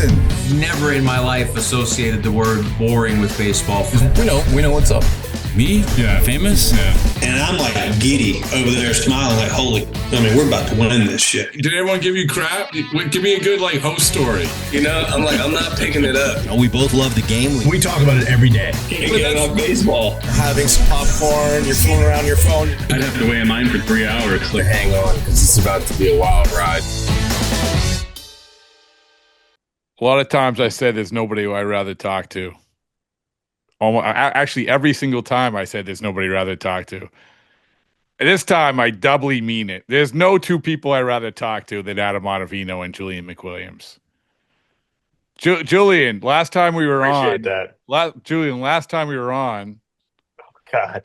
listen, never in my life associated the word boring with baseball. We know what's up. Me? Yeah. Famous? Yeah. And I'm like giddy over there smiling like, we're about to win this shit. Did everyone give you crap? Give me a good host story. I'm not picking it up. We both love the game. We talk about it every day. Can't get enough baseball. Having some popcorn, you're fooling around your phone. I'd have to wait in line for 3 hours. Hang on, because it's about to be a wild ride. A lot of times I said there's nobody who I'd rather talk to. Actually, every single time I said there's nobody I'd rather talk to. And this time I doubly mean it. There's no two people I'd rather talk to than Adam Ottavino and Julian McWilliams. Julian, last time we were on. Julian, last time we were on. Oh, God.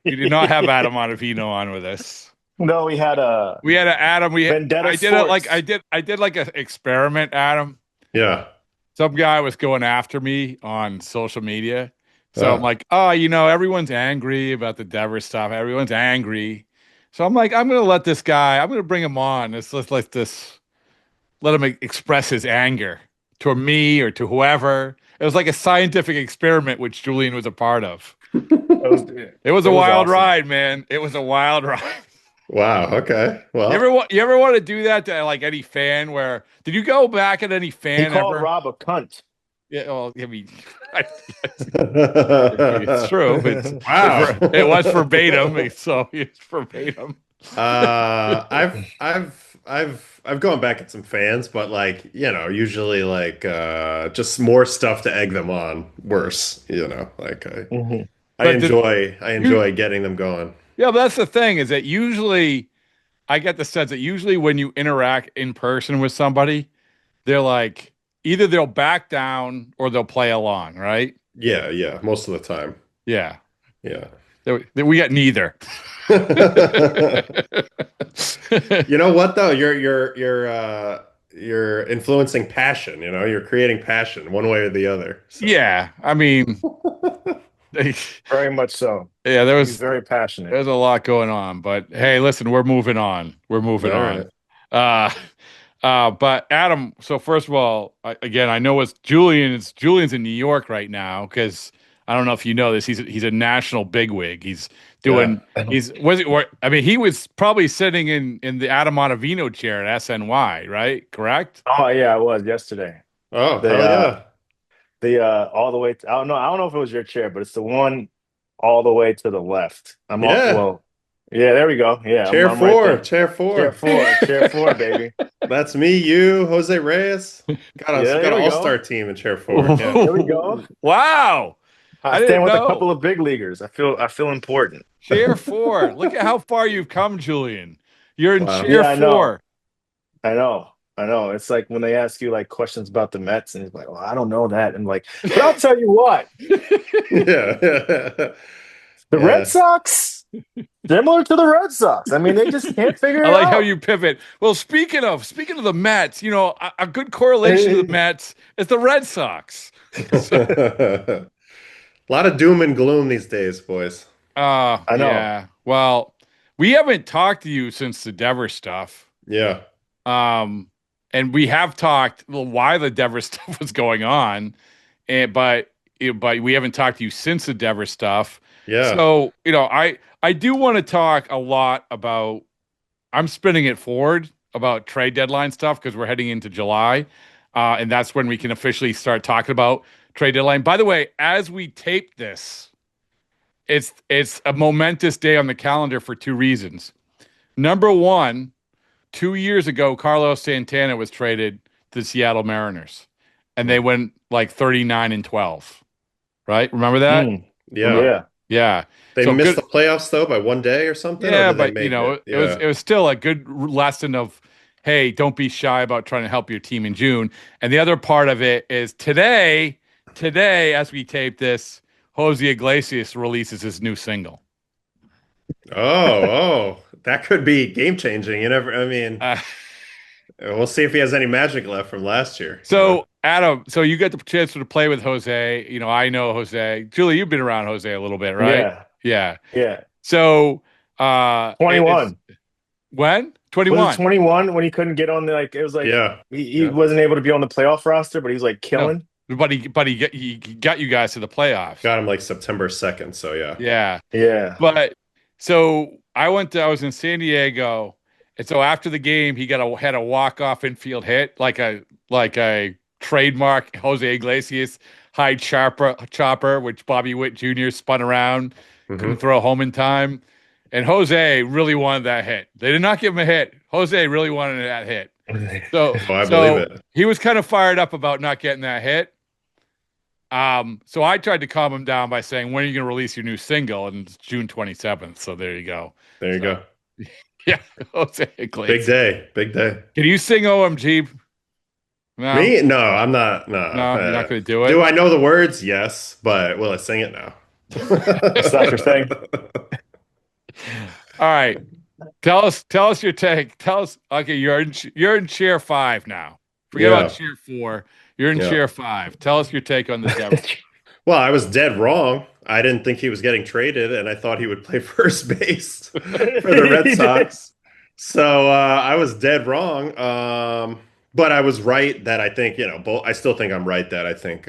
You did not have Adam Ottavino on with us. No, we had Adam. Vendetta I did Sports. I did like an experiment, Adam. Yeah. Some guy was going after me on social media. So I'm like, everyone's angry about the Devers stuff. Everyone's angry. So I'm like, I'm going to let this guy, I'm going to bring him on. Let him express his anger to me or to whoever. It was like a scientific experiment, which Julian was a part of. It was a wild ride, man. It was a wild ride. Wow. Okay. Well, you ever want to do that to any fan? Where did you go back at any fan? He called Rob a cunt. Yeah. Well, I mean, it's true. Wow. It was verbatim. So it's verbatim. I've gone back at some fans, but usually just more stuff to egg them on. Worse, I enjoy getting them going. Yeah, but that's the thing is that usually I get the sense that usually when you interact in person with somebody, they're like either they'll back down or they'll play along, right? Yeah, most of the time. Yeah. We got neither. You know what though? You're influencing passion. You're creating passion one way or the other. So. Yeah, I mean. Very much so. Yeah, He's very passionate. There's a lot going on, but hey, listen, we're moving on. Right. But Adam, so first of all, I know it's Julian's in New York right now because I don't know if you know this. He's a national bigwig. He's doing. Yeah. He was probably sitting in the Adam Ottavino chair at SNY, right? Correct? Oh yeah, I was yesterday. Oh, yeah. All the way. I don't know if it was your chair, but it's the one all the way to the left. Yeah, there we go. Yeah, chair four, right chair four, baby. That's me, you, Jose Reyes. Got an all-star team in chair 4. Yeah. There we go. Wow, I stand with a couple of big leaguers. I feel important. Chair 4. Look at how far you've come, Julian. You're in chair 4. I know. It's like when they ask you questions about the Mets, and he's like, "Well, I don't know that." And but I'll tell you what. The Red Sox, similar to the Red Sox. I mean, they just can't figure it out. I like how you pivot. Well, speaking of the Mets, a good correlation to the Mets is the Red Sox. A lot of doom and gloom these days, boys. I know. Yeah. Well, we haven't talked to you since the Devers stuff. Yeah. And we have talked why the Devers stuff was going on, but we haven't talked to you since the Devers stuff. Yeah. So I do want to talk a lot about. I'm spinning it forward about trade deadline stuff because we're heading into July, and that's when we can officially start talking about trade deadline. By the way, as we tape this, it's a momentous day on the calendar for 2 reasons. Number one. 2 years ago, Carlos Santana was traded to the Seattle Mariners, and they went 39-12. Right? Remember that? Yeah. They missed the playoffs though by 1 day or something. Yeah, but it was still a good lesson of, hey, don't be shy about trying to help your team in June. And the other part of it is today, as we tape this, Jose Iglesias releases his new single. Oh. That could be game changing. We'll see if he has any magic left from last year. So, Adam, you got the chance to play with Jose. I know Jose. Julie, you've been around Jose a little bit, right? Yeah. So, 21. When? 21. Was it 21 when he couldn't get on the like? It was like he wasn't able to be on the playoff roster, but he was like killing. No, but he got you guys to the playoffs. Got him like September 2nd. So yeah. But so I was in San Diego, and so after the game, he had a walk-off infield hit, like a trademark Jose Iglesias high chopper, which Bobby Witt Jr. spun around, couldn't throw home in time. And Jose really wanted that hit. They did not give him a hit. Jose really wanted that hit. So, I believe it. He was kind of fired up about not getting that hit. So I tried to calm him down by saying, when are you going to release your new single? And it's June 27th. So there you go. There you go. Yeah. Jose Iglesias. Big day. Can you sing OMG? No. Me? No, I'm not. No, you're not going to do it. Do I know the words? Yes, but will I sing it now? That's not your thing. All right. Tell us your take. Tell us. Okay, you're in chair 5 now. Forget about chair 4. You're in chair 5. Tell us your take on the Devers. Well, I was dead wrong. I didn't think he was getting traded, and I thought he would play first base for the Red Sox. So I was dead wrong. But I was right that I think, I still think I'm right that I think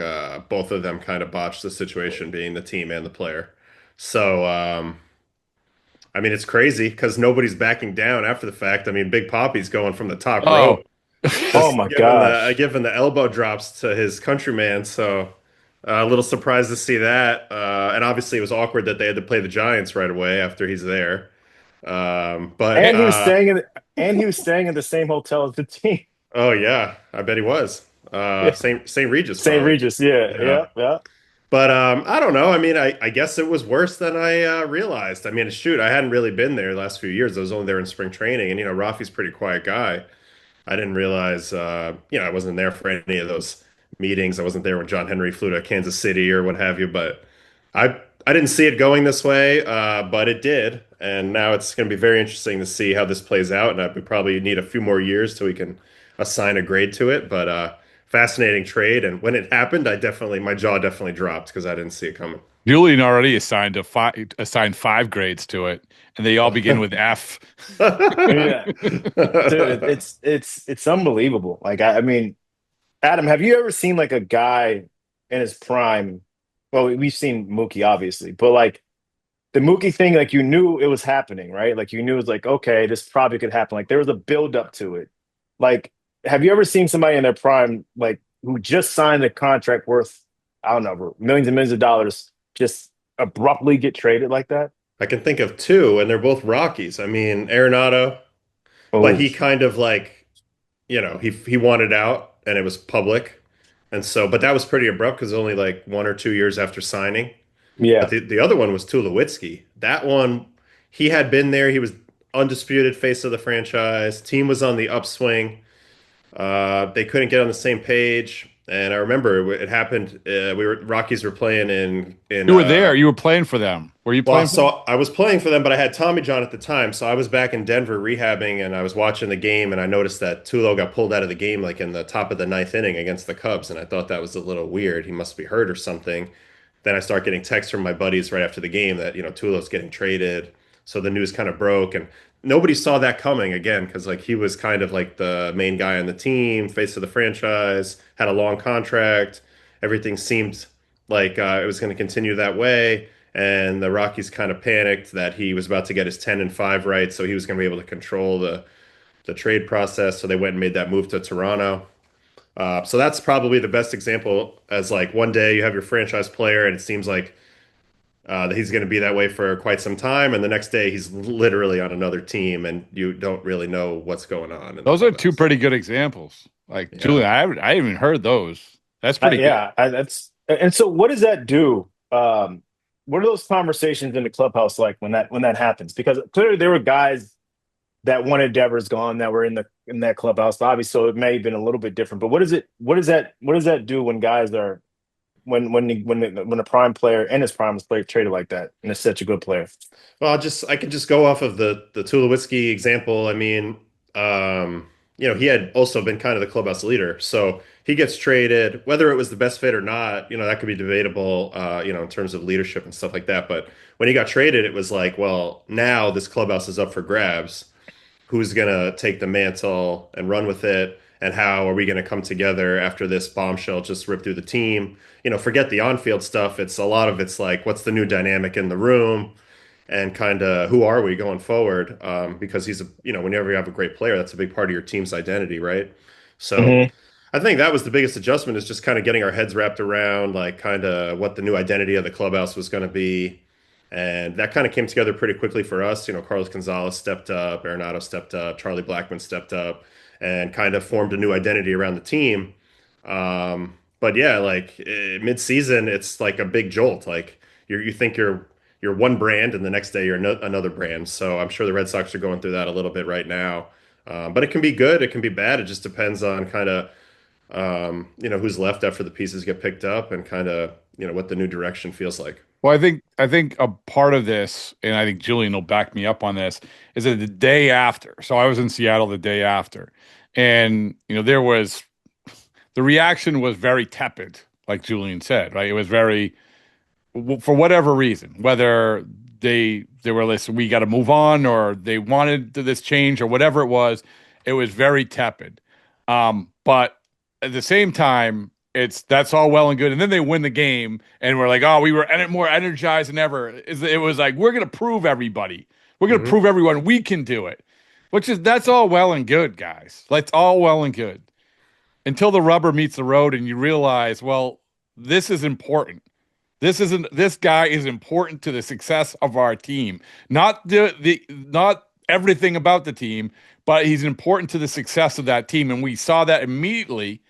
both of them kind of botched the situation, being the team and the player. So, I mean, it's crazy because nobody's backing down after the fact. I mean, Big Papi's going from the top row. Oh my gosh. Giving the elbow drops to his countryman. So a little surprised to see that. And obviously it was awkward that they had to play the Giants right away after he's there. But he was staying in the same hotel as the team. Oh yeah, I bet he was. St. Regis. St. Regis, yeah. But I don't know. I mean, I guess it was worse than I realized. I mean, shoot, I hadn't really been there the last few years. I was only there in spring training, and Rafi's a pretty quiet guy. I didn't realize, I wasn't there for any of those meetings. I wasn't there when John Henry flew to Kansas City or what have you. But I didn't see it going this way, but it did. And now it's going to be very interesting to see how this plays out. And we probably need a few more years till we can assign a grade to it. But fascinating trade. And when it happened, my jaw definitely dropped because I didn't see it coming. Julian already assigned 5 grades to it, and they all begin with F. Yeah. Dude, it's unbelievable. Like I mean, Adam, have you ever seen like a guy in his prime? Well, we've seen Mookie obviously, but like the Mookie thing, like you knew it was happening, right? Like you knew it was like, okay, this probably could happen. Like there was a build up to it. Like, have you ever seen somebody in their prime, like who just signed a contract worth, I don't know, millions and millions of dollars, just abruptly get traded like that? I can think of 2, and they're both Rockies. I mean, Arenado, but he kind of like, he wanted out, and it was public, and so, but that was pretty abrupt because only like 1 or 2 years after signing. Yeah. But the other one was Tulowitzki. That one, he had been there. He was undisputed face of the franchise. Team was on the upswing. They couldn't get on the same page. And I remember it happened. Rockies were playing in. You were there. You were playing for them. Were you playing? I was playing for them, but I had Tommy John at the time. So I was back in Denver rehabbing, and I was watching the game, and I noticed that Tulo got pulled out of the game like in the top of the 9th inning against the Cubs, and I thought that was a little weird. He must be hurt or something. Then I start getting texts from my buddies right after the game that Tulo's getting traded. So the news kind of broke, and nobody saw that coming again because like he was kind of like the main guy on the team, face of the franchise, had a long contract. Everything seemed like it was going to continue that way. And the Rockies kind of panicked that he was about to get his 10-5 right, so he was going to be able to control the trade process. So they went and made that move to Toronto. So that's probably the best example, as like one day you have your franchise player and it seems like that he's going to be that way for quite some time, and the next day he's literally on another team and you don't really know what's going on. Those are 2 pretty good examples. Like Julian, I haven't even heard those. That's pretty good. And so what does that do? What are those conversations in the clubhouse like when that happens? Because clearly there were guys that wanted Devers gone that were in that clubhouse. Obviously, so it may have been a little bit different. But what does that do when guys are when a prime player and his prime player traded like that and it's such a good player? Well, I could just go off of the Tulowitzki example. I mean, he had also been kind of the clubhouse leader, so he gets traded. Whether it was the best fit or not, that could be debatable, in terms of leadership and stuff like that. But when he got traded, it was like, well, now this clubhouse is up for grabs. who's going to take the mantle and run with it, and how are we going to come together after this bombshell just ripped through the team. Forget the on-field stuff. It's a lot of it's like, what's the new dynamic in the room, and kind of who are we going forward? Because whenever you have a great player, that's a big part of your team's identity, right? So Hmm. I think that was the biggest adjustment, is just kind of getting our heads wrapped around like kind of what the new identity of the clubhouse was going to be. And that kind of came together pretty quickly for us. Carlos Gonzalez stepped up, Arenado stepped up, Charlie Blackmon stepped up, and kind of formed a new identity around the team. But yeah, like mid-season, it's like a big jolt. Like you think you're one brand, and the next day you're another brand. So I'm sure the Red Sox are going through that a little bit right now. But it can be good, it can be bad. It just depends on kind of who's left after the pieces get picked up, and kind of what the new direction feels like. Well, I think a part of this, and I think Julian will back me up on this, is that the day after. So I was in Seattle the day after, and the reaction was very tepid, like Julian said, right? It was very, for whatever reason, whether they were listen, we got to move on, or they wanted this change, or whatever it was very tepid. But at the same time, that's all well and good, and then they win the game, and we're like, oh, we were more energized than ever. It was like, we're gonna prove everybody, we're gonna prove everyone we can do it, that's all well and good, guys. That's all well and good until the rubber meets the road, and you realize, well, this is important. This guy is important to the success of our team. Not everything about the team, but he's important to the success of that team. And we saw that immediately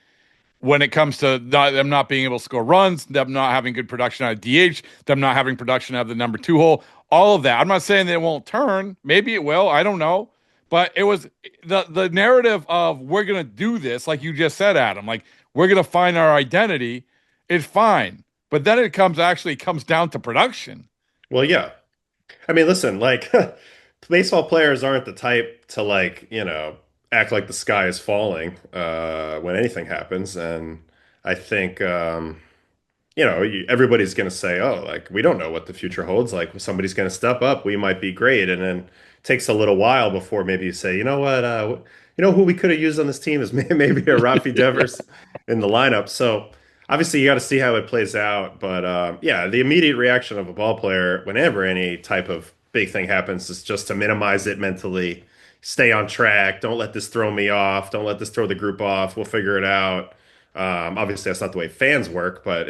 when it comes to them not being able to score runs, them not having good production out of DH, them not having production out of the number 2 hole, all of that. I'm not saying that it won't turn. Maybe it will. I don't know. But it was the narrative of, we're going to do this, like you just said, Adam, like we're going to find our identity, is fine. But then it comes down to production. Well, yeah. I mean, listen, like baseball players aren't the type to act like the sky is falling when anything happens. And I think everybody's going to say, oh, like we don't know what the future holds. Like somebody's going to step up, we might be great. And then it takes a little while before maybe you say, you know what, who we could have used on this team is maybe a Rafi Devers in the lineup. So obviously you got to see how it plays out. But yeah, the immediate reaction of a ball player whenever any type of big thing happens is just to minimize it mentally, stay on track. Don't let this throw me off. Don't let this throw the group off. We'll figure it out. Obviously, that's not the way fans work, but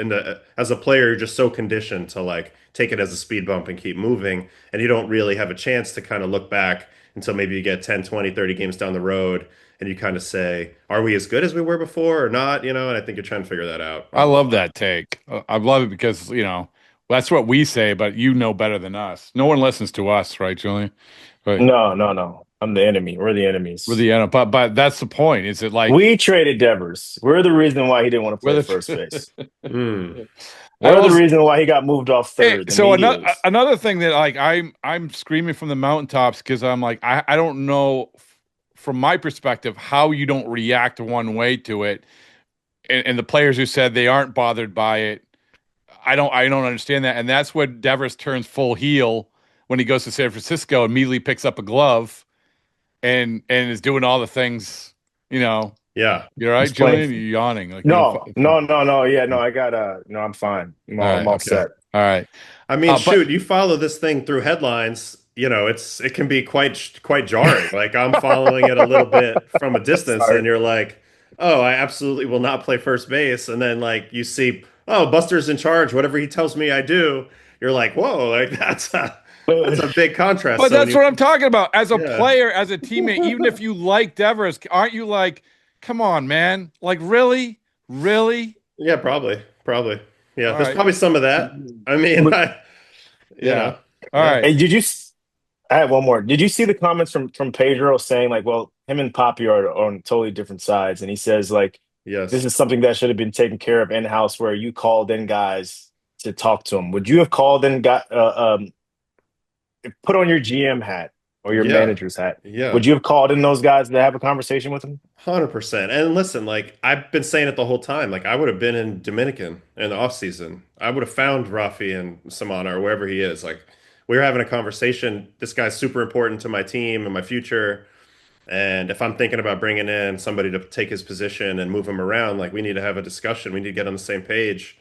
as a player, you're just so conditioned to take it as a speed bump and keep moving, and you don't really have a chance to kind of look back until maybe you get 10, 20, 30 games down the road, and you kind of say, are we as good as we were before or not? And I think you're trying to figure that out. I love that take. I love it because, that's what we say, but you know better than us. No one listens to us, right, Julian? But No. I'm the enemy. We're the enemies. we're the enemy. But that's the point. Is it like We traded Devers. We're the reason why he didn't want to play first base. Mm. We're the reason why he got moved off third. So another thing that I'm screaming from the mountaintops, because I'm like, I don't know from my perspective how you don't react one way to it, and the players who said they aren't bothered by it, I don't understand that. And that's when Devers turns full heel when he goes to San Francisco, immediately picks up a glove and is doing all the things, Yeah. You're right, Julian. You're yawning. Like, no. Yeah, no, I got no, I'm fine. I'm all set. All right. I mean, shoot, you follow this thing through headlines, it can be quite jarring. Like I'm following it a little bit from a distance, and you're like, oh, I absolutely will not play first base. And then you see, oh, Buster's in charge. Whatever he tells me, I do. You're like, whoa, like that's a big contrast. But that's what I'm talking about. As a player, as a teammate, even if you like Devers, aren't you like, come on, man? Like, really? Yeah, probably. Yeah, there's probably some of that. I mean, yeah. All right. Hey, I have one more. Did you see the comments from Pedro saying well, him and Papi are on totally different sides, and he says yes, this is something that should have been taken care of in house, where you called in guys to talk to him. Would you have called in put on your GM hat or your manager's hat? Yeah. Would you have called in those guys to have a conversation with them? 100%. And listen, I've been saying it the whole time. I would have been in Dominican in the off season. I would have found Rafi and Samana or wherever he is. We were having a conversation. This guy's super important to my team and my future. And if I'm thinking about bringing in somebody to take his position and move him around, like we need to have a discussion. We need to get on the same page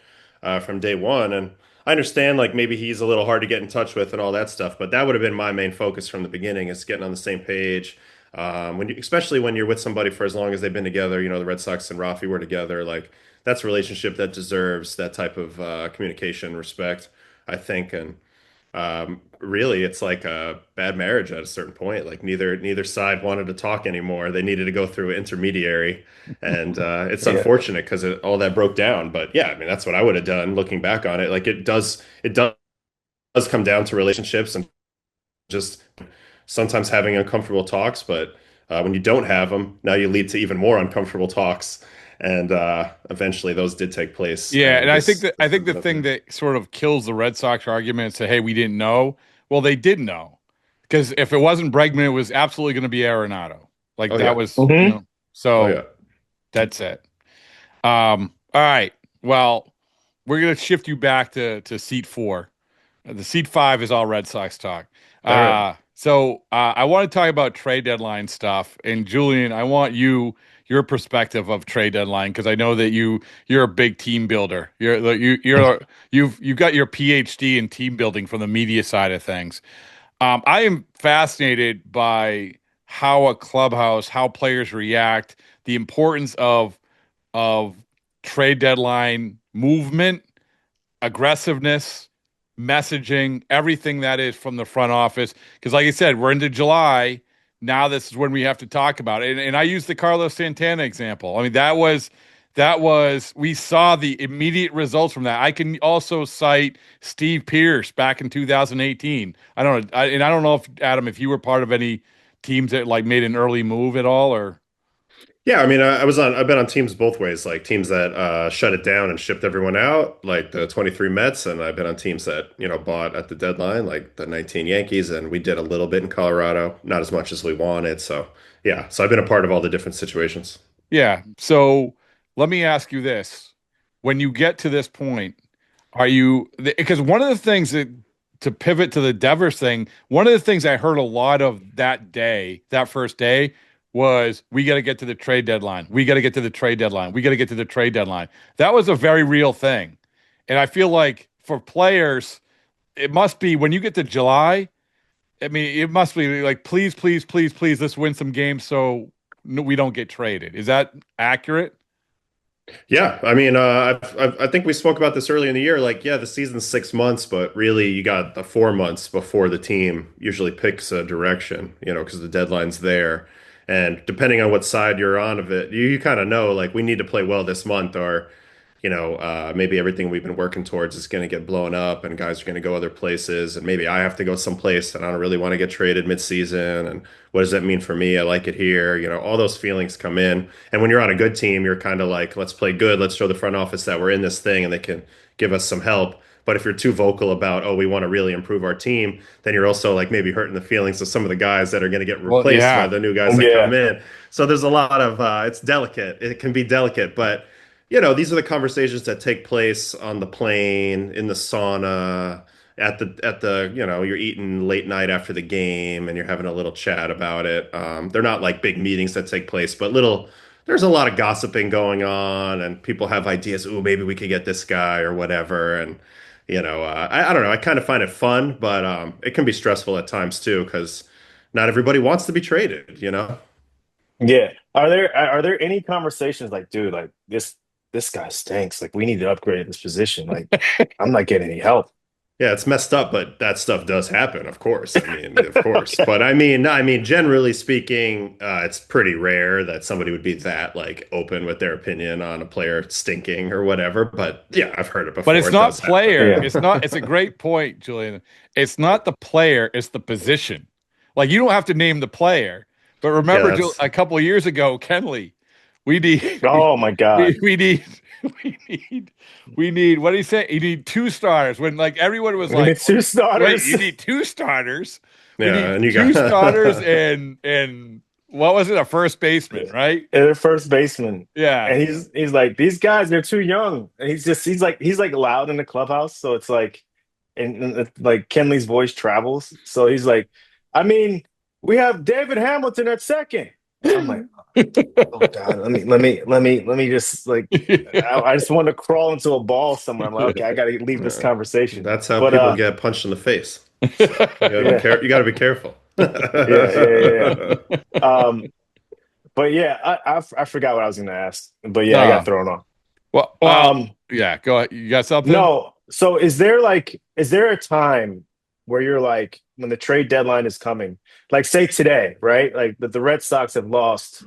from day one. And I understand like maybe he's a little hard to get in touch with and all that stuff, but that would have been my main focus from the beginning is getting on the same page. Especially when you're with somebody for as long as they've been together, the Red Sox and Rafi were together, like that's a relationship that deserves that type of communication, respect, I think. And really, it's like a bad marriage at a certain point. Like neither side wanted to talk anymore. They needed to go through an intermediary, and it's unfortunate because all that broke down. But yeah, I mean that's what I would have done. Looking back on it, like it does come down to relationships and just sometimes having uncomfortable talks. But when you don't have them, now you lead to even more uncomfortable talks. And eventually, those did take place. Yeah, and I think the thing that sort of kills the Red Sox argument is say, "Hey, we didn't know." Well, they did know because if it wasn't Bregman, it was absolutely going to be Arenado. Like was, so that's it. All right. Well, we're going to shift you back to seat 4. The seat 5 is all Red Sox talk. So I want to talk about trade deadline stuff. And Julian, I want your perspective of trade deadline because I know that you're a big team builder. You've got your PhD in team building from the media side of things. I am fascinated by how a clubhouse, how players react, the importance of trade deadline movement, aggressiveness, messaging, everything that is from the front office. Because like I said, we're into July. Now this is when we have to talk about it. And I use the Carlos Santana example. I mean, that was we saw the immediate results from that. I can also cite Steve Pierce back in 2018. I don't know. I don't know if Adam, if you were part of any teams that like made an early move at all or. Yeah, I mean, I've been on teams both ways, like teams that shut it down and shipped everyone out, like the 23 Mets, and I've been on teams that, bought at the deadline, like the 19 Yankees, and we did a little bit in Colorado, not as much as we wanted. So, yeah, so I've been a part of all the different situations. Yeah. So let me ask you this. When you get to this point, because one of the things to pivot to the Devers thing, one of the things I heard a lot of that first day, was we got to get to the trade deadline. We got to get to the trade deadline. We got to get to the trade deadline. That was a very real thing. And I feel like for players, it must be when you get to July, I mean, it must be like, please, please, please, please, let's win some games so we don't get traded. Is that accurate? Yeah, I mean, I think we spoke about this early in the year. Like, yeah, the season's 6 months, but really, you got the 4 months before the team usually picks a direction. Because the deadline's there, and depending on what side you're on of it, you kind of know like we need to play well this month, or maybe everything we've been working towards is going to get blown up, and guys are going to go other places, and maybe I have to go someplace, and I don't really want to get traded midseason, and what does that mean for me? I like it here. All those feelings come in. And when you're on a good team, you're kind of like, let's play good. Let's show the front office that we're in this thing and they can give us some help. But if you're too vocal about, oh, we want to really improve our team, then you're also like maybe hurting the feelings of some of the guys that are going to get replaced by the new guys that come in. So there's a lot of, it's delicate. It can be delicate, but these are the conversations that take place on the plane, in the sauna, at the you're eating late night after the game and you're having a little chat about it. They're not like big meetings that take place, but there's a lot of gossiping going on and people have ideas. Ooh, maybe we could get this guy or whatever. And, I don't know. I kind of find it fun, but it can be stressful at times too, because not everybody wants to be traded, Yeah. Are there any conversations like, dude, like this guy stinks. Like we need to upgrade this position. Like I'm not getting any help. Yeah, it's messed up, but that stuff does happen, of course. I mean, of course. But I mean, generally speaking, it's pretty rare that somebody would be that like open with their opinion on a player stinking or whatever. But yeah, I've heard it before. But it's not player. Yeah. It's not. It's a great point, Julian. It's not the player. It's the position. Like you don't have to name the player. But remember, a couple of years ago, Kenley, we need. Oh my God, we need. We need. What did he say? You need 2 starters. When like everyone was like, 2 starters. Wait, you need 2 starters. Yeah, and you got 2 starters and what was it? A first baseman, right? And a first baseman. Yeah. And he's like, these guys, they're too young. And he's like loud in the clubhouse. So it's like, and like Kenley's voice travels. So he's like, I mean, we have David Hamilton at second. I'm like, oh God, let me just like, I just want to crawl into a ball somewhere. I'm like, okay, I got to leave this conversation. That's how people get punched in the face. So you got to be careful. Yeah. But yeah, I forgot what I was going to ask. But yeah, I got thrown off. Well, yeah, go ahead. You got something? No. So is there a time where you're like, when the trade deadline is coming, like say today, right? Like the Red Sox have lost,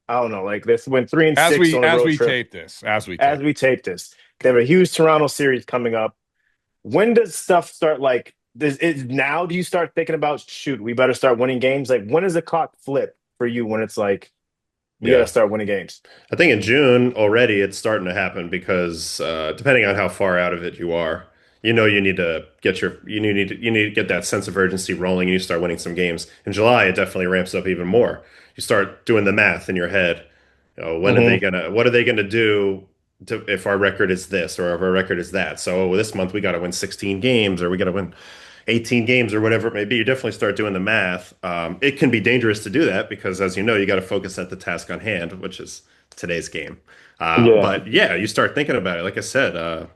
I don't know, like this went 3-6 on a road trip. As we tape this, they have a huge Toronto series coming up. When does stuff start like now do you start thinking about, shoot, we better start winning games? Like when does the clock flip for you when it's like we got to start winning games? I think in June already it's starting to happen because depending on how far out of it you are, you need to get you need to get that sense of urgency rolling and you start winning some games. In July, it definitely ramps up even more. You start doing the math in your head. What are they gonna do if our record is this or if our record is that? So this month we got to win 16 games or we got to win 18 games or whatever it may be. You definitely start doing the math. It can be dangerous to do that because, as you know, you got to focus at the task on hand, which is today's game. But yeah, you start thinking about it. Like I said,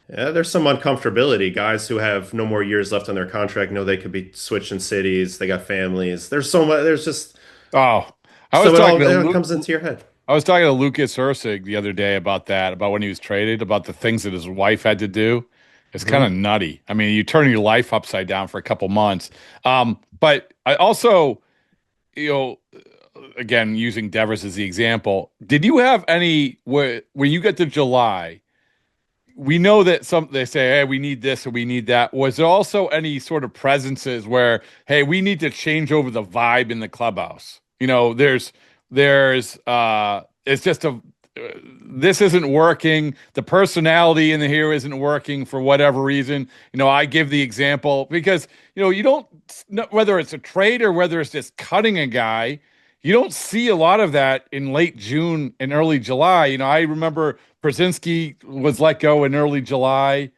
there's some uncomfortability. Guys who have no more years left on their contract know they could be switching cities. They got families. There's so much. There's just it comes into your head. I was talking to Lucas Ursig the other day about that, about when he was traded, about the things that his wife had to do. It's kind of nutty. I mean, you turn your life upside down for a couple months. But I also, again, using Devers as the example, did you have any when you get to July? We know that they say, hey, we need this or we need that. Was there also any sort of presences where, hey, we need to change over the vibe in the clubhouse? It's just this isn't working. The personality in the here isn't working for whatever reason. I give the example because, you don't, whether it's a trade or whether it's just cutting a guy, you don't see a lot of that in late June and early July. I remember Brzezinski was let go in early July.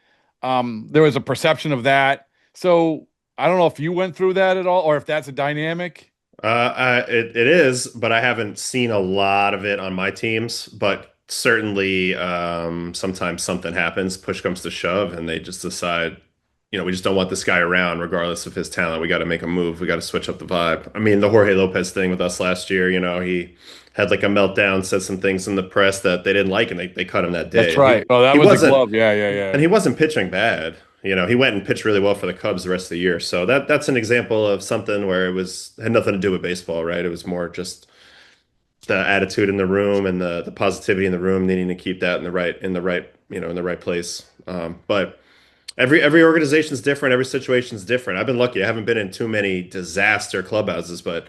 There was a perception of that. So I don't know if you went through that at all or if that's a dynamic. It is, but I haven't seen a lot of it on my teams. But certainly, sometimes something happens, push comes to shove, and they just decide, we just don't want this guy around, regardless of his talent. We got to make a move. We got to switch up the vibe. I mean, the Jorge Lopez thing with us last year, he had like a meltdown, said some things in the press that they didn't like, and they cut him that day. That's right. That was a glove. Yeah. And he wasn't pitching bad. He went and pitched really well for the Cubs the rest of the year. So that's an example of something where had nothing to do with baseball, right? It was more just the attitude in the room and the positivity in the room, needing to keep that in the right place. But every organization is different. Every situation is different. I've been lucky. I haven't been in too many disaster clubhouses, but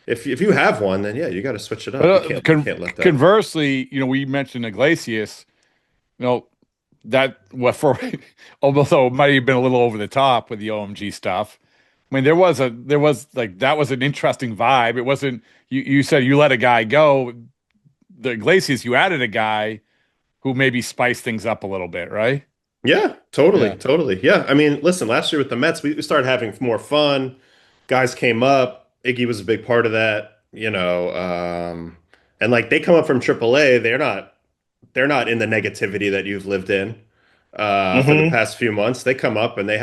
if you have one, then yeah, you got to switch it up. You can't let that. Conversely, we mentioned Iglesias, that although it might have been a little over the top with the OMG stuff. I mean, that was an interesting vibe. It wasn't, you said you let a guy go. The Iglesias, you added a guy who maybe spiced things up a little bit, right? Yeah, totally. Yeah. I mean, listen, last year with the Mets, we started having more fun. Guys came up. Iggy was a big part of that, and like they come up from AAA, they're not in the negativity that you've lived in for the past few months. They come up and they're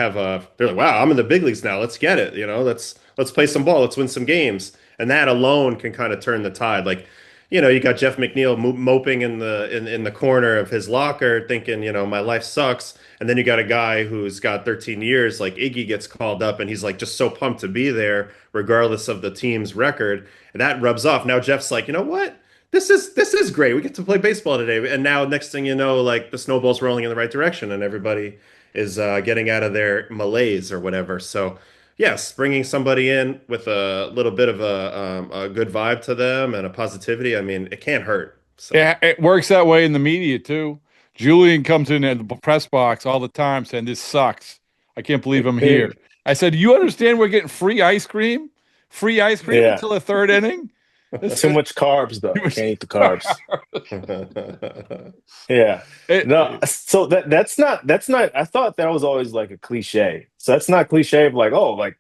like, wow, I'm in the big leagues now. Let's get it. Let's play some ball. Let's win some games. And that alone can kind of turn the tide. Like, you got Jeff McNeil moping in the corner of his locker thinking, my life sucks. And then you got a guy who's got 13 years, like Iggy gets called up and he's like just so pumped to be there regardless of the team's record. And that rubs off. Now Jeff's like, you know what? This is great. We get to play baseball today. And now next thing you know, like the snowball's rolling in the right direction and everybody is getting out of their malaise or whatever. So yes, bringing somebody in with a little bit of a good vibe to them and a positivity, I mean, it can't hurt. So. Yeah, it works that way in the media too. Julian comes in at the press box all the time saying, this sucks. I can't believe I'm here. I said, you understand we're getting free ice cream? Free ice cream until the third inning? Too much carbs, though. Can't eat the carbs. Yeah. So that's not. I thought that was always like a cliche. So that's not cliche of like, oh, like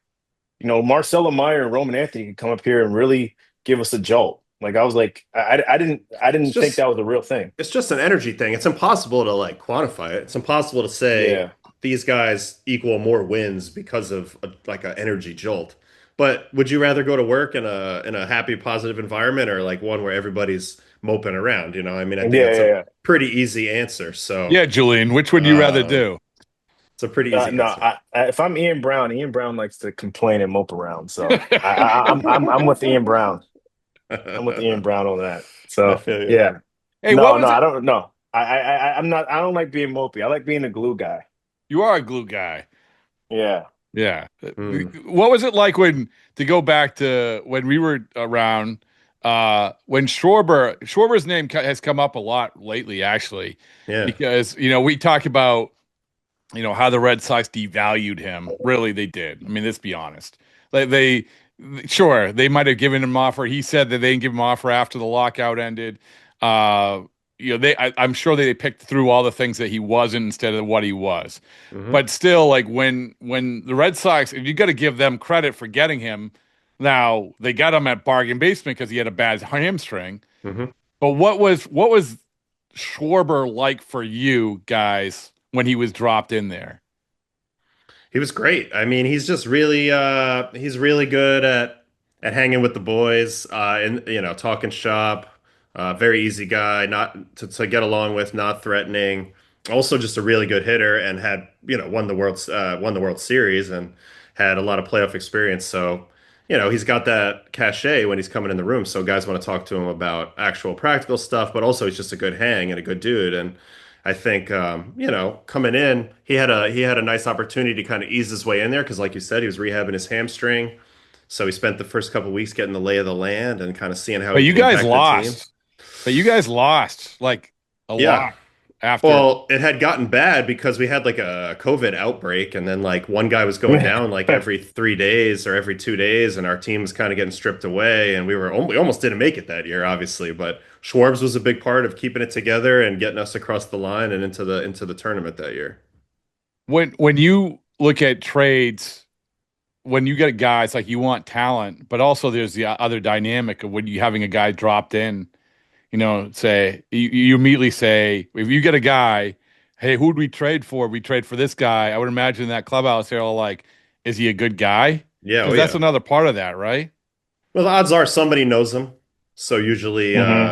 Marcelo Meyer and Roman Anthony can come up here and really give us a jolt. Like I was like, I It's didn't think just that was a real thing. it's just an energy thing. It's impossible to like quantify it. It's impossible to say Yeah, these guys equal more wins because of like an energy jolt. But would you rather go to work in a happy, positive environment or like one where everybody's moping around? I mean, I yeah, think that's a yeah, pretty easy answer. So, Yeah, Julian, which would you rather um, do? it's a pretty yeah. easy No, answer. if I'm Ian Brown likes to complain and mope around. So I'm with Ian Brown. I'm with Ian I Brown on that. So feel you. yeah, Hey, what no, was it? I don't know. I'm not. I don't like being mopey. I like being a glue guy. You are a glue guy. Yeah. Yeah. Hmm. What was it like when to go back to when we were around when Schwarber's name has come up a lot lately actually Yeah. because we talk about how the Red Sox devalued him. Really they did. I mean, let's be honest. Like sure, they might have given him an offer. He said that they didn't give him an offer after the lockout ended. Uh I'm sure they picked through all the things that he wasn't instead of what he was. Hmm. But still, like when the Red Sox, you got to give them credit for getting him. Now they got him at bargain basement because he had a bad hamstring. Hmm. But what was Schwarber like for you guys when he was dropped in there? He was great. I mean, he's really good at hanging with the boys, and talking shop. Very easy guy, not to get along with, not threatening. Also, just a really good hitter, and had won the World Series, and had a lot of playoff experience. So, he's got that cachet when he's coming in the room. So guys want to talk to him about actual practical stuff, but also he's just a good hang and a good dude. And I think coming in, he had a nice opportunity to kind of ease his way in there because, like you said, he was rehabbing his hamstring. So he spent the first couple weeks getting the lay of the land and kind of seeing how But he you could guys impact the team. lost. But you guys lost like a Yeah. lot after. Well, it had gotten bad because we had like a COVID outbreak, and then like one guy was going down like every 3 days or every 2 days, and our team was kind of getting stripped away, and we almost didn't make it that year, obviously. But Schwarbs was a big part of keeping it together and getting us across the line and into the tournament that year. When you look at trades, when you get guys like you want talent, but also there's the other dynamic of when you having a guy dropped in, say you immediately say if you get a guy, hey, who'd we trade for? We trade for this guy. I would imagine that clubhouse they're all like, is he a good guy? Yeah, oh Because that's yeah. another part of that, right? Well, the odds are somebody knows him. So usually, Hmm.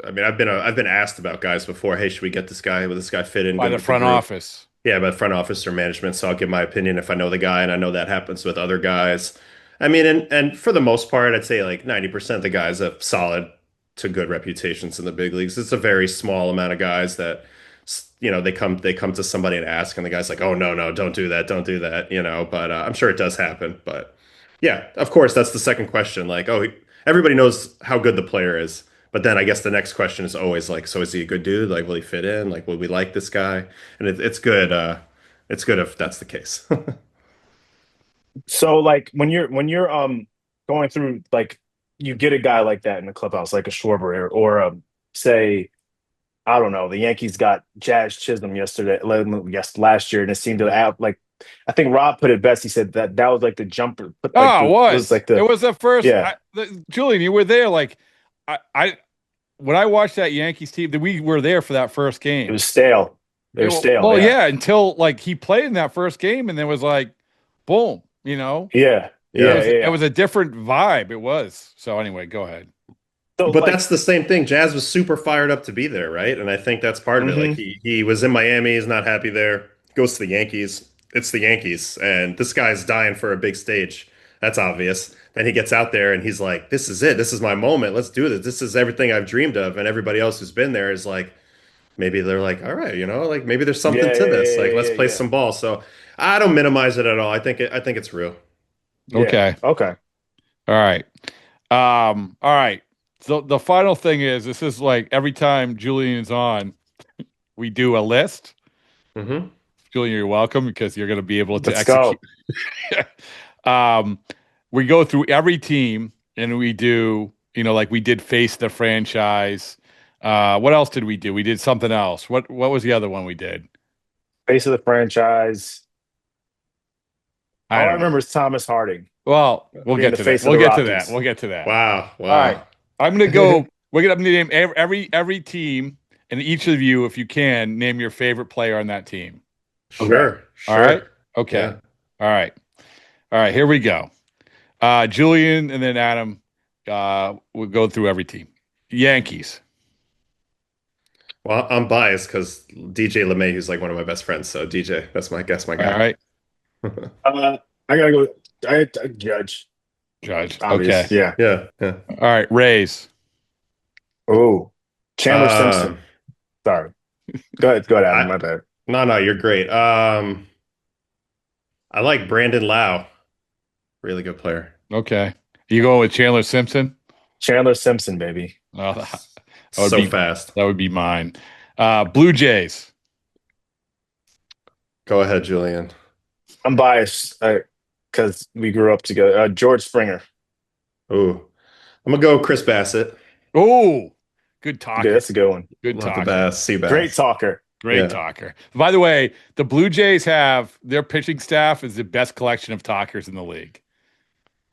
I mean, I've been asked about guys before. Hey, should we get this guy? Will this guy fit in By good the with the front group? office. Yeah, but front office or management. So I'll give my opinion if I know the guy, and I know that happens with other guys. I mean, and for the most part, I'd say like 90% of the guys have solid to good reputations in the big leagues. It's a very small amount of guys that they come to somebody and ask, and the guy's like, oh no, no, don't do that, don't do that, But I'm sure it does happen. But yeah, of course, that's the second question. Like, oh, everybody knows how good the player is. But then I guess the next question is always like, so is he a good dude? Like, will he fit in? Like, will we like this guy? And it's good. It's good if that's the case. So like when you're going through like you get a guy like that in the clubhouse like a Schwarber or say I don't know the Yankees got Jazz Chisholm last year and it seemed to have like I think Rob put it best. He said that was like the jumper, put like Oh, it the was was. like It the was the first. yeah Julian, you were there. Like, I when I watched that Yankees team, that we were there for that first it game. was stale. It was stale. Well, Yeah, yeah, until like he played in that first game, and then was like, boom. yeah, It yeah, Yeah. was yeah, it yeah. was a different vibe. It was. So anyway, go ahead. So But like that's the same thing. Jazz was super fired up to be there, right? And I think that's part of it. Like hmm he was in Miami, he's not happy there, goes to the Yankees. It's the Yankees, and this guy's dying for a big stage. That's obvious. Then he gets out there and he's like, "This is it. This is my moment. Let's do this. This is everything I've dreamed of." And everybody else who's been there is like, maybe they're like, "All right, like maybe there's something yeah, to yeah, this. yeah, Like, let's yeah, play yeah, some ball." So I don't minimize it at all. I think it's real. yeah. Okay. Okay. All right. All right. So the final thing is this is like every time Julian's on, we do a list. Hmm. Julian, you're welcome because you're going to be able to Let's execute. go. um, we go through every team and we do, like we did face the franchise. What else did we do? We did something else. What was the other one we did? Face of the franchise. All I remember is Thomas Harding. Well, we'll get to that. We'll get to that. We'll get to that. Wow. All right. I'm gonna go. I'm gonna name every team, and each of you, if you can, name your favorite player on that team. Sure. All right. Okay. Yeah. All right. All right. Here we go. Julian and then Adam. We'll go through every team. Yankees. Well, I'm biased because DJ LeMahieu is like one of my best friends. So DJ, that's my guy. All right. I gotta go. I Judge. Okay. Yeah. Yeah. All right. Rays. Oh, Chandler Simpson. Sorry. Go ahead, Adam. My bad. No, you're great. I like Brandon Lau. Really good player. Okay. You going with Chandler Simpson? Chandler Simpson, baby. Oh, fast. That would be mine. Blue Jays. Go ahead, Julian. I'm biased because we grew up together. George Springer. Ooh. I'm going to go Chris Bassett. Oh, good talker. Yeah, that's a good one. Good talker. Seabass. Great talker. Great talker. By the way, the Blue Jays have their pitching staff is the best collection of talkers in the league.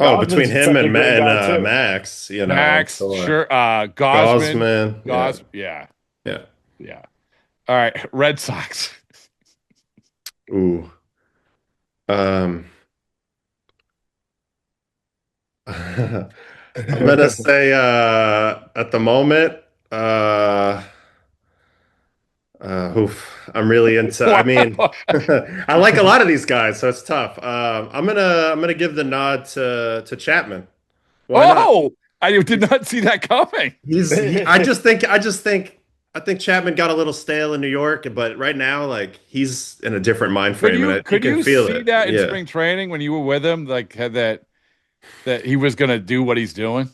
Oh, between him and Max, you know. Max, sure. Gosman. Yeah. All right, Red Sox. Ooh. I'm gonna say at the moment, I'm really into. I mean, I like a lot of these guys, so it's tough. I'm gonna give the nod to Chapman. Why not? I did not see that coming. I think Chapman got a little stale in New York, but right now, like he's in a different mind frame. Could you feel see it. that in spring training when you were with him? Like had that he was going to do what he's doing.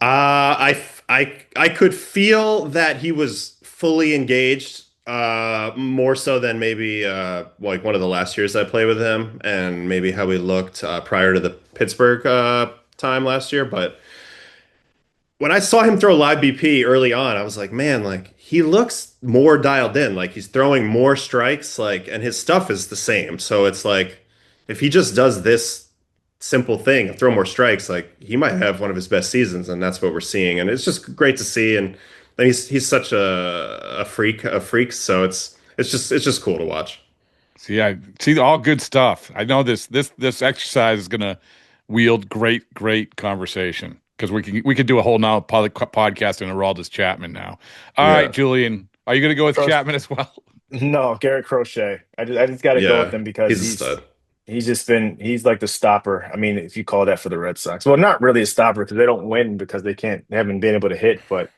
I could feel that he was fully engaged, more so than maybe like one of the last years I played with him, and maybe how he looked prior to the Pittsburgh time last year, but. When I saw him throw live BP early on, I was like, man, like he looks more dialed in. Like he's throwing more strikes, like, and his stuff is the same. So it's like, if he just does this simple thing, throw more strikes, like he might have one of his best seasons, and that's what we're seeing. And it's just great to see. And he's such a freak. So it's just cool to watch. See, all good stuff. I know this exercise is gonna wield great conversation. Because we could do a whole now podcast in Aroldis Chapman now. All right, Julian, are you going to go with Chapman as well? No, Garrett Crochet. I just got to go with him because he's a stud. He's like the stopper. I mean, if you call that for the Red Sox, well, not really a stopper because they don't win because they haven't been able to hit. But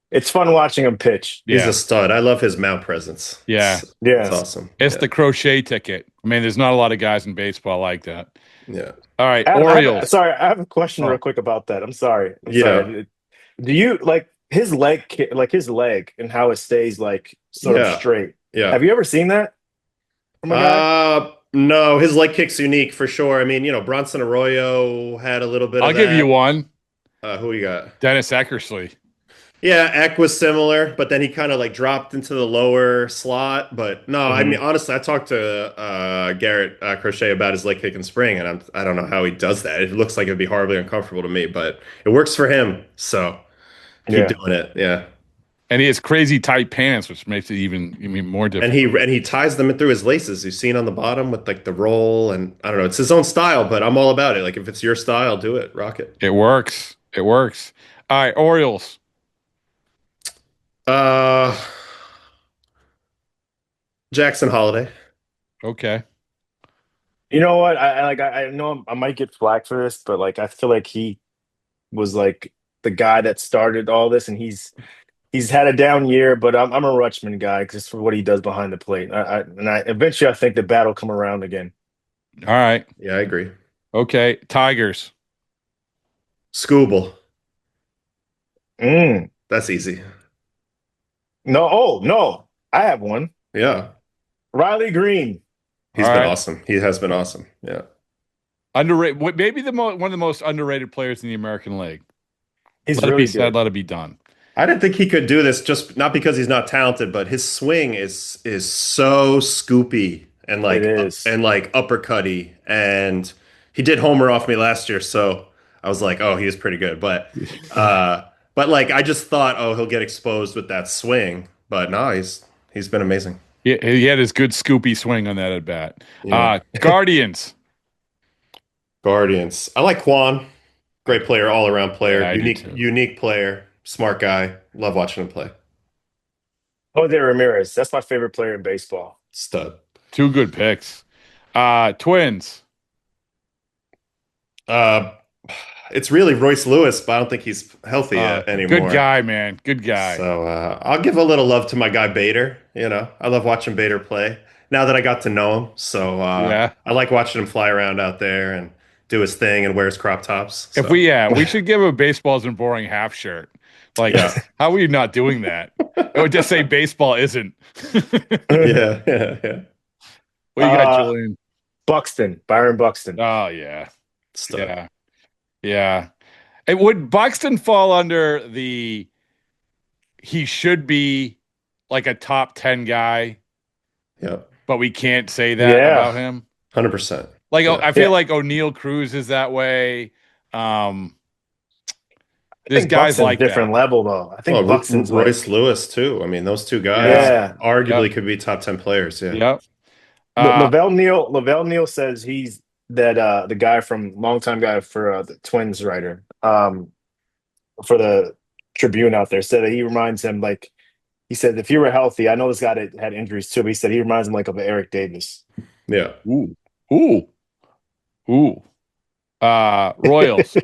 it's fun watching him pitch. He's a stud. I love his mound presence. Yeah, it's awesome. It's the Crochet ticket. I mean, there's not a lot of guys in baseball like that. Yeah. All right, Adam, Orioles. I have a question real quick about that. I'm sorry. Do you like his leg and how it stays like sort of straight? Yeah. Have you ever seen that? No, his leg kick's unique for sure. I mean, Bronson Arroyo had a little bit I'll of give you one. Who you got? Dennis Eckersley. Yeah, Eck was similar, but then he kind of like dropped into the lower slot. But no, I mean, honestly, I talked to Garrett Crochet about his leg kick in spring, and I don't know how he does that. It looks like it'd be horribly uncomfortable to me, but it works for him. So keep doing it. Yeah. And he has crazy tight pants, which makes it even more difficult. And he ties them in through his laces. You've seen on the bottom with like the roll, and I don't know. It's his own style, but I'm all about it. Like if it's your style, do it, rock it. It works. All right, Orioles. Jackson Holiday. Okay. You know what? I know I might get flack for this, but like I feel like he was like the guy that started all this, and he's had a down year. But I'm a Rutschman guy just for what he does behind the plate. Eventually I think the bat will come around again. All right. Yeah, I agree. Okay, Tigers. Scooble. That's easy. No, I have one. Yeah. Riley Green. He's been awesome. He has been awesome. Yeah. Underrated. Maybe one of the most underrated players in the American League. He's really good. Said, let it be done. I didn't think he could do this, just not because he's not talented, but his swing is so scoopy and like It is. uppercutty, and he did homer off me last year, so I was like, oh, he is pretty good. But like I just thought, oh, he'll get exposed with that swing, but no, he's been amazing. He had his good scoopy swing on that at bat. Yeah. Guardians. Guardians. I like Quan. Great player, all around player, Yeah, I do too. unique player, smart guy. Love watching him play. Jose Ramirez. That's my favorite player in baseball. Stud. Two good picks. Twins. It's really Royce Lewis, but I don't think he's healthy anymore. Good guy, man. Good guy. So I'll give a little love to my guy Bader. I love watching Bader play. Now that I got to know him, so I like watching him fly around out there and do his thing and wear his crop tops. So. If we should give a baseball isn't boring half shirt. Like, how are you not doing that? It would just say baseball isn't. yeah. What you got, Julian? Byron Buxton. Oh yeah, Stud. yeah. And would Buxton fall under the? He should be like a top 10 guy. Yep. But we can't say that about him. 100%. Like I feel like O'Neal Cruz is that way. There's guys Buxton's like different level though. I think Buxton's Royce Lewis too. I mean, those two guys arguably could be top 10 players. Yeah. Yep. Lavelle Neal says he's that the guy from longtime guy for the Twins writer for the Tribune out there said that he reminds him like he said if he were healthy, I know this guy had injuries too, but he said he reminds him like of Eric Davis. Yeah. Ooh. Royals.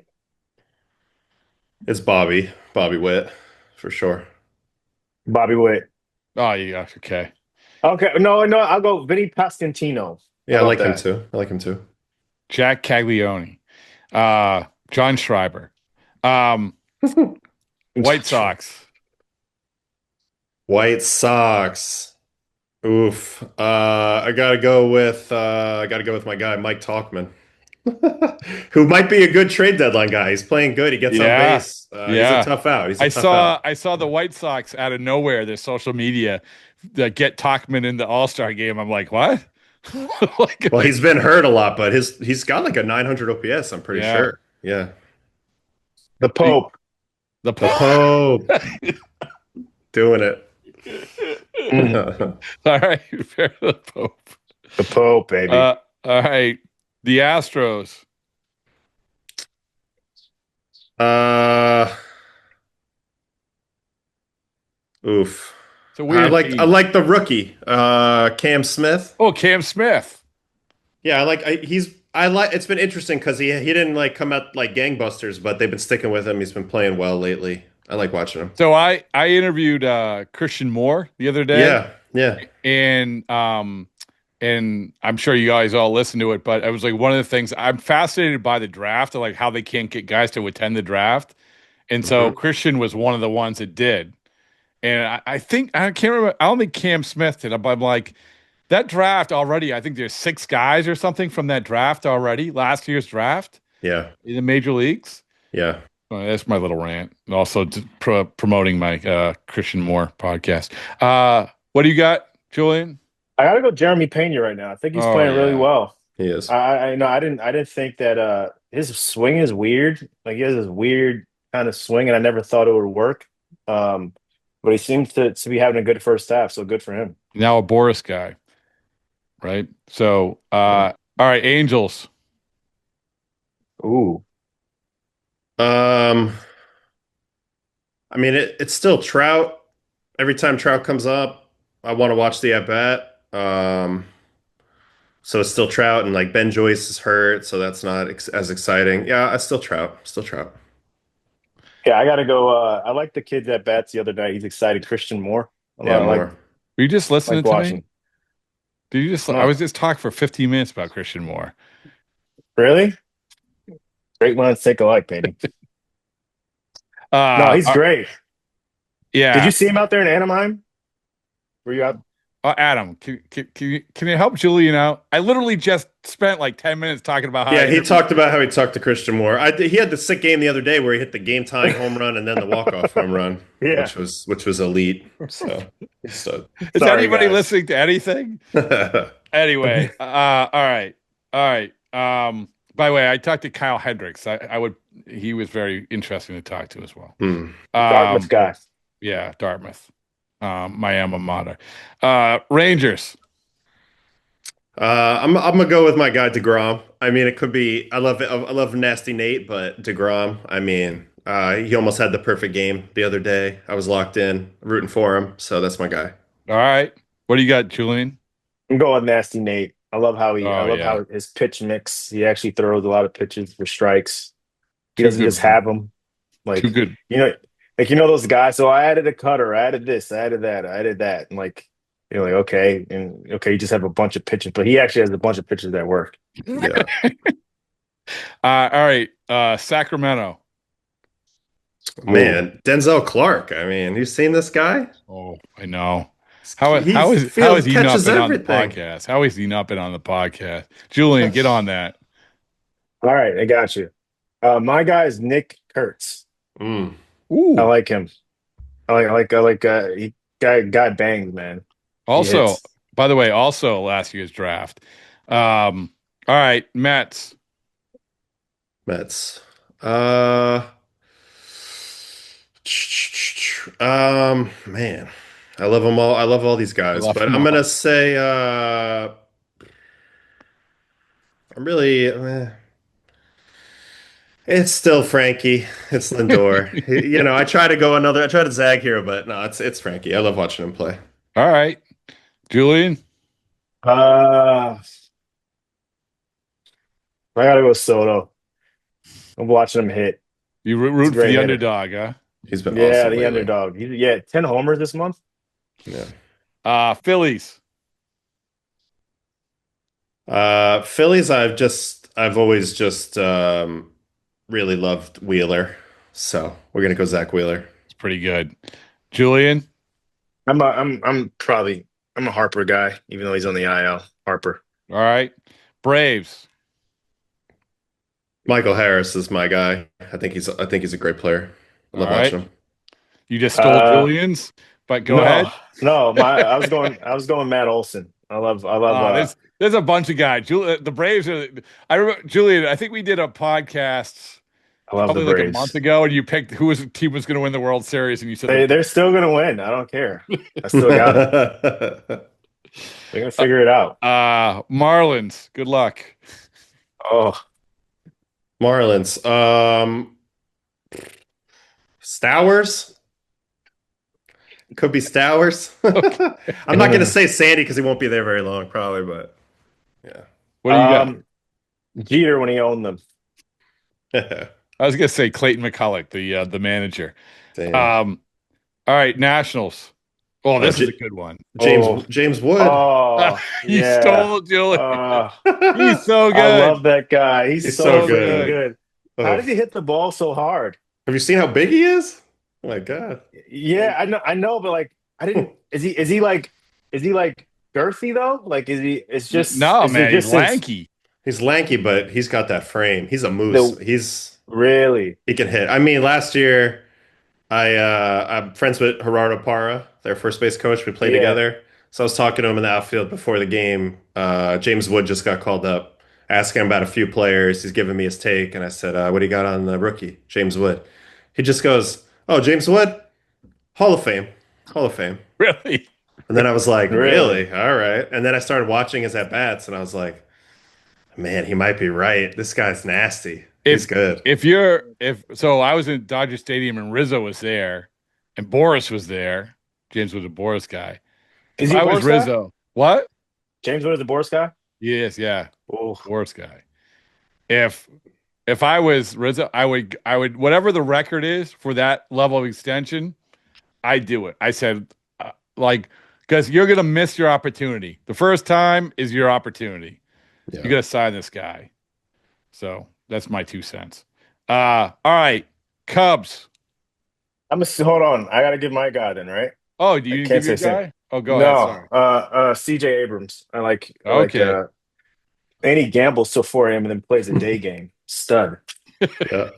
It's Bobby Witt for sure. Bobby Witt. Oh, yeah. Okay. No, I'll go Vinny Pasquantino. Yeah, I like him too. Jack Caglione. John Schreiber. White Sox. Oof. I gotta go with my guy Mike Talkman, who might be a good trade deadline guy. He's playing good. He gets on base. He's a tough out. I saw the White Sox out of nowhere. Their social media get Talkman in the All-Star game. I'm like, what? Well, he's been hurt a lot, but he's got like a 900 OPS. I'm pretty sure. Yeah. The Pope. Doing it. All right, fair to the Pope. The Pope, baby. All right, the Astros. Oof. It's a weird I like the rookie, Cam Smith. Oh, Cam Smith. Yeah, it's been interesting because he didn't like come out like gangbusters, but they've been sticking with him. He's been playing well lately. I like watching him. So I interviewed Christian Moore the other day. Yeah. And I'm sure you guys all listened to it, but it was like one of the things I'm fascinated by the draft, and like how they can't get guys to attend the draft. And so Christian was one of the ones that did. And I think I can't remember. I don't think Cam Smith did. But I'm like, that draft already. I think there's 6 guys or something from that draft already. Last year's draft. Yeah. In the major leagues. Yeah. That's my little rant. And also promoting my Christian Moore podcast. What do you got, Julian? I gotta go Jeremy Pena right now. I think he's playing really well. He is. I didn't think that his swing is weird. Like he has this weird kind of swing, and I never thought it would work. But he seems to be having a good first half, so good for him. Now a Boris guy, right? So, all right, Angels. Ooh. I mean, it's still Trout. Every time Trout comes up, I want to watch the at bat. So it's still Trout, and like Ben Joyce is hurt, so that's not as exciting. Yeah, it's still Trout. Yeah, I gotta go. I like the kid that bats the other night. He's excited. Christian Moore. Moore. Were you just listening to watching. me? Did you just? No. I was just talking for 15 minutes about Christian Moore. Really? Great minds think alike, baby. No, he's great. Yeah. Did you see him out there in Anaheim? Were you out? Adam, can you help Julian out? I literally just spent like 10 minutes talking about how. Yeah, he talked about how he talked to Christian Moore. He had the sick game the other day where he hit the game tying home run and then the walk off home run, which was elite. So, is anybody listening to anything? Anyway, all right. By the way, I talked to Kyle Hendricks. He was very interesting to talk to as well. Dartmouth guy. Yeah, Dartmouth. My alma mater. Rangers. I'm gonna go with my guy DeGrom. I mean, it could be. I love Nasty Nate, but DeGrom. I mean, he almost had the perfect game the other day. I was locked in, rooting for him. So that's my guy. All right. What do you got, Julian? I'm going with Nasty Nate. I love how yeah. how his pitch mix. He actually throws a lot of pitches for strikes. He Too doesn't good just for- have them. Like Too good. those guys. So I added a cutter. I added this. I added that. I added that. And like you're like okay, and okay, you just have a bunch of pitches, but he actually has a bunch of pitches that work. Yeah. All right. Sacramento. Man, Denzel Clark. I mean, you seen this guy? Oh, I know. How has he not catches been everything. on the podcast? How has he not been on the podcast? Julian, get on that. All right, I got you. My guy is Nick Kurtz. Mm. Ooh. I like him. He guy bangs, man. Also, by the way, also last year's draft. All right, Mets. Man, I love them all. I love all these guys, but I'm gonna say I'm really it's still Frankie. It's Lindor. I try to zag here, but no, it's Frankie. I love watching him play. All right. Julian? I gotta go Soto. I'm watching him hit. You root for the underdog, huh? He's been awesome the lately. underdog. 10 homers this month. Yeah. Phillies. Phillies, I've always just really loved Wheeler. So we're gonna go Zach Wheeler. It's pretty good. Julian? I'm a Harper guy, even though he's on the IL. Harper. All right. Braves. Michael Harris is my guy. I think he's a great player. I love watching him. You just stole Julian's, but go ahead. No, I was going Matt Olson. I love there's a bunch of guys. The Braves are. I remember Julian. I think we did a podcast probably like a month ago, and you picked who team was going to win the World Series, and you said they're still going to win. I don't care. I still got it. They're going to figure it out. Marlins. Good luck. Oh, Marlins. Stowers. Could be Stowers. Okay. I'm not going to say Sandy because he won't be there very long, probably. But yeah. What do you got? Jeter when he owned them. I was going to say Clayton McCulloch, the manager. All right, Nationals. Oh, this is a good one. James Wood. Oh, he stole Julian. He's so good. I love that guy. He's so good. How did he hit the ball so hard? Have you seen how big he is? Oh my God. Yeah, I know, but like I didn't is he like girthy though? Like it's just no man, he's lanky. He's lanky, but he's got that frame. He's a moose. He can hit. I mean, last year I'm friends with Gerardo Parra, their first base coach. We played together. So I was talking to him in the outfield before the game. James Wood just got called up, asking him about a few players. He's giving me his take, and I said, what do you got on the rookie, James Wood? He just goes, "Oh, James Wood, Hall of Fame. Really? And then I was like, really? All right. And then I started watching his at-bats, and I was like, man, he might be right. This guy's nasty. He's good. So I was in Dodger Stadium, and Rizzo was there, and Boris was there. James was a Boris guy. Is he was Rizzo. Guy? What? James Wood is a Boris guy? Yes, yeah. Oh. Boris guy. If I was Rizzo, I would whatever the record is for that level of extension, I'd do it. I said, because you're going to miss your opportunity. The first time is your opportunity. Yeah. You got to sign this guy. So that's my 2 cents. All right, Cubs. Hold on. I got to give my guy then, right? Oh, do you give your guy? Oh, go ahead. No, CJ Abrams. Okay. And he gambles till 4 a.m. and then plays a day game. Stud. Yeah.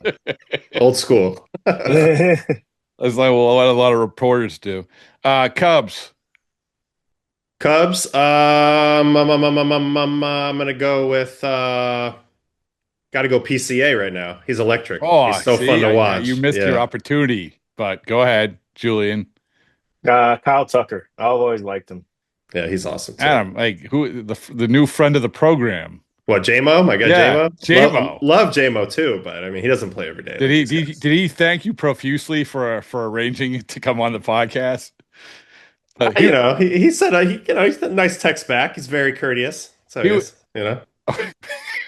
Old school. That's like what a lot of reporters do. Cubs. Cubs. I'm gonna go with. Got to go PCA right now. He's electric. Oh, He's so fun see, to you watch. missed your Yeah, opportunity, but go ahead, Julian. Kyle Tucker. I've always liked him. yeah, he's awesome too. Adam, like who the new friend of the program. What, JMO? My guy Yeah, JMO. JMO. Love JMO too, but I mean, he doesn't play every day. Did Like he these guys. did he thank you profusely for arranging to come on the podcast? You know, he said he's a nice text back. He's very courteous. So he he is, you know.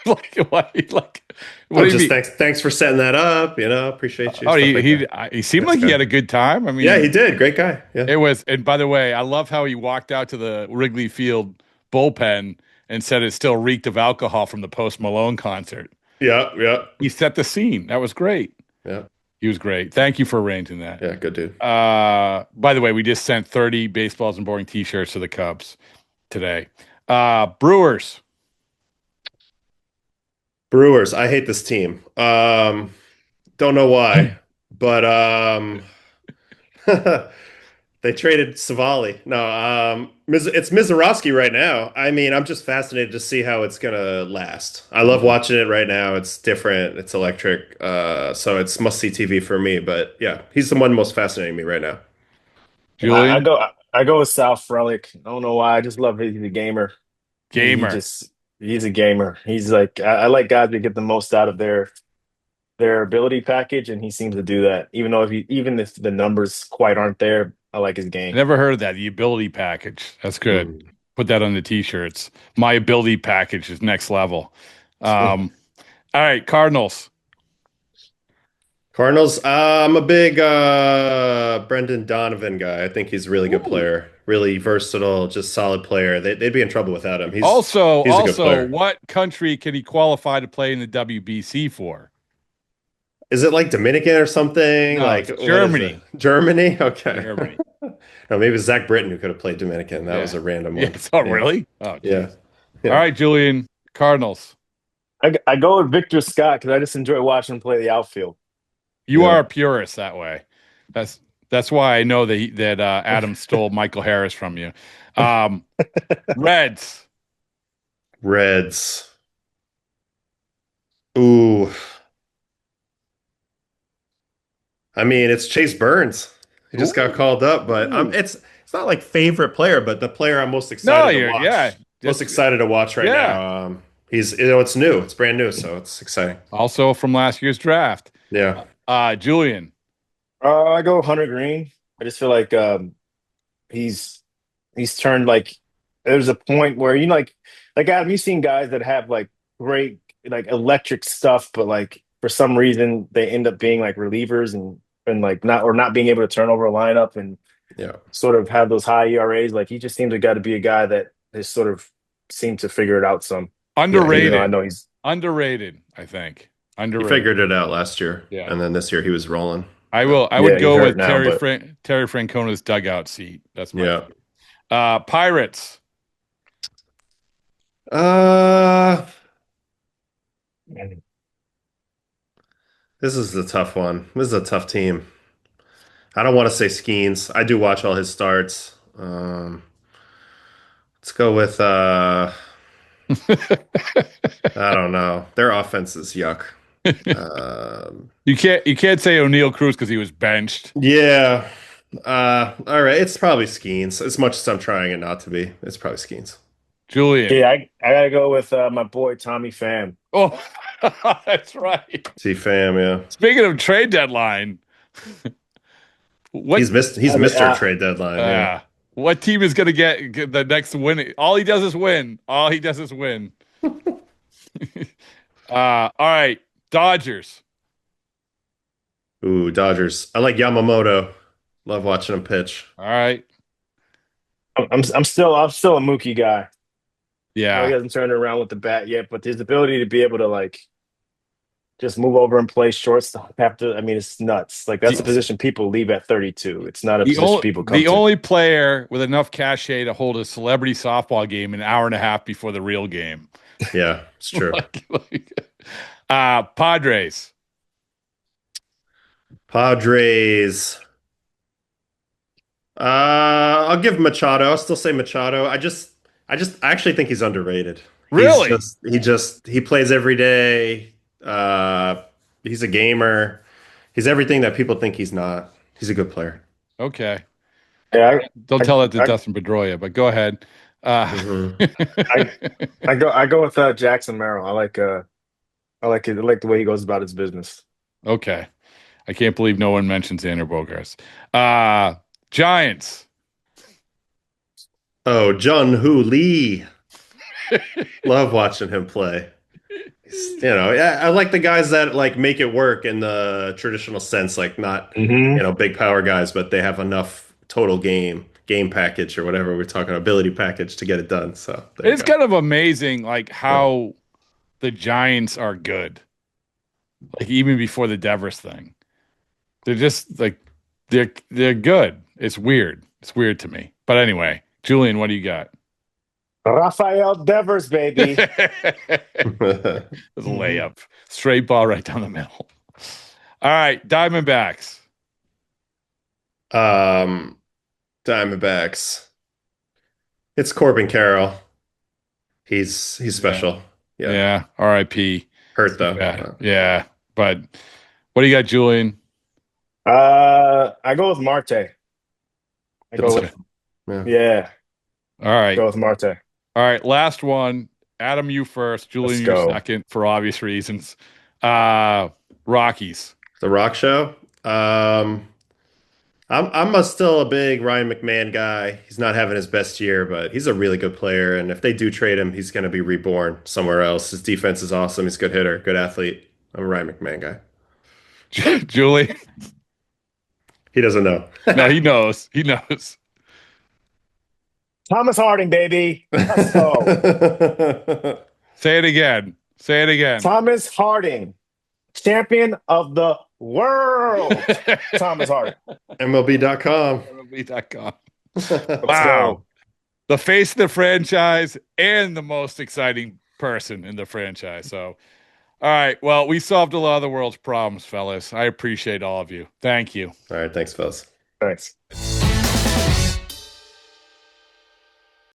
What do you Just mean? thanks for setting that up. You know, appreciate you. Oh, Stuff like he seemed Nice like he guy. had a good time. I mean, Yeah, he did. Great guy. Yeah. it was. And by the way, I love how he walked out to the Wrigley Field bullpen and said it still reeked of alcohol from the Post Malone concert. Yeah. Yeah. He set the scene. That was great. Yeah. He was great. Thank you for arranging that. Yeah. Good dude. By the way, we just sent 30 baseballs and boring T-shirts to the Cubs today. Brewers. Brewers. I hate this team. Don't know why, but they traded Savali. No, it's Mizorowski right now. I mean, I'm just fascinated to see how it's gonna last. I love watching it right now. It's different. It's electric. So it's must-see TV for me. But yeah, he's the one most fascinating me right now. Julian. I go with Sal Frelick. I don't know why. I just love he's a gamer. Gamer. He's a gamer. He's like I like guys that get the most out of their ability package, and he seems to do that. Even if the numbers quite aren't there, I like his game. Never heard of that. The ability package. That's good. Put that on the T-shirts. My ability package is next level. All right, Cardinals. Cardinals. I'm a big Brendan Donovan guy. I think he's a really good player, really versatile, just solid player. They'd be in trouble without him. He's a good player. What country can he qualify to play in the WBC for? Is it like Dominican or something? No, Like it's Germany. Germany? Okay. Germany. No, maybe it was Zach Britton who could have played Dominican. That was a random one. Oh, really? Oh, yeah. All right, Julian. Cardinals. I go with Victor Scott because I just enjoy watching him play the outfield. You are a purist that way. That's why I know that Adam stole Michael Harris from you. Reds. Reds. Ooh. I mean, it's Chase Burns. He just got called up, but it's not like favorite player, but the player I'm most excited to watch. Yeah. Most excited to watch right now. He's it's new. It's brand new, so it's exciting. Also from last year's draft. Yeah. Julian. I go Hunter Green. I just feel like he's turned like there's a point where like Adam, you've seen guys that have like great like electric stuff, but like for some reason they end up being like relievers and like not being able to turn over a lineup and sort of have those high ERAs. Like he just seems to got to be a guy that has sort of seemed to figure it out some. Underrated. I know he's underrated, I think. Underrated. He figured it out last year. Yeah. And then this year he was rolling. I would go with now, Terry Francona's dugout seat. That's my Pirates. This is a tough one. This is a tough team. I don't want to say Skeens. I do watch all his starts. Let's go with I don't know. Their offense is yuck. You can't say O'Neal Cruz because he was benched. Yeah. All right. It's probably Skeens. As much as I'm trying it not to be, it's probably Skeens. Julian. Yeah, I gotta go with my boy Tommy Pham. Oh, that's right. Pham, yeah. Speaking of trade deadline, he's missed our trade deadline. Yeah. What team is going to get the next win? All he does is win. All right, Dodgers. Ooh, Dodgers. I like Yamamoto. Love watching him pitch. All right. I'm still a Mookie guy. Yeah. He hasn't turned it around with the bat yet, but his ability to be able to like just move over and play shortstop it's nuts. Like that's a position people leave at 32. It's not a position people come to. The only player with enough cachet to hold a celebrity softball game an hour and a half before the real game. Yeah, it's true. Padres. I'll give Machado. I'll still say Machado. I actually think he's underrated. Really? He plays every day. He's a gamer. He's everything that people think he's not. He's a good player. Okay. Yeah, Don't tell that to Dustin Pedroia, but go ahead. I go with Jackson Merrill. I like it. I like the way he goes about his business. Okay. I can't believe no one mentions Xander Bogaerts. Giants. Oh, Jun-Hoo Lee. Love watching him play. I like the guys that like make it work in the traditional sense, like not big power guys, but they have enough total game package or whatever we're talking ability package to get it done. So it's kind of amazing, like how the Giants are good. Like even before the Devers thing, they're just like they're good. It's weird. It's weird to me. But anyway, Julian, what do you got? Rafael Devers, baby. It was a layup. Straight ball right down the middle. All right, Diamondbacks. Diamondbacks. It's Corbin Carroll. He's special. Yeah. R.I.P. Hurt though. Yeah. But what do you got, Julian? I go with Marte. All right. Go with Marte. All right, last one. Adam, you first. Julian, you second for obvious reasons. Rockies. The Rock Show. I'm still a big Ryan McMahon guy. He's not having his best year, but he's a really good player. And if they do trade him, he's going to be reborn somewhere else. His defense is awesome. He's a good hitter, good athlete. I'm a Ryan McMahon guy. Julie? He doesn't know. No, he knows. He knows. Thomas Harding, baby. Let's go. Say it again. Say it again. Thomas Harding, champion of the world. Thomas Harding. MLB.com. MLB.com. Wow. The face of the franchise and the most exciting person in the franchise. So, all right. Well, we solved a lot of the world's problems, fellas. I appreciate all of you. Thank you. All right. Thanks, fellas. Thanks.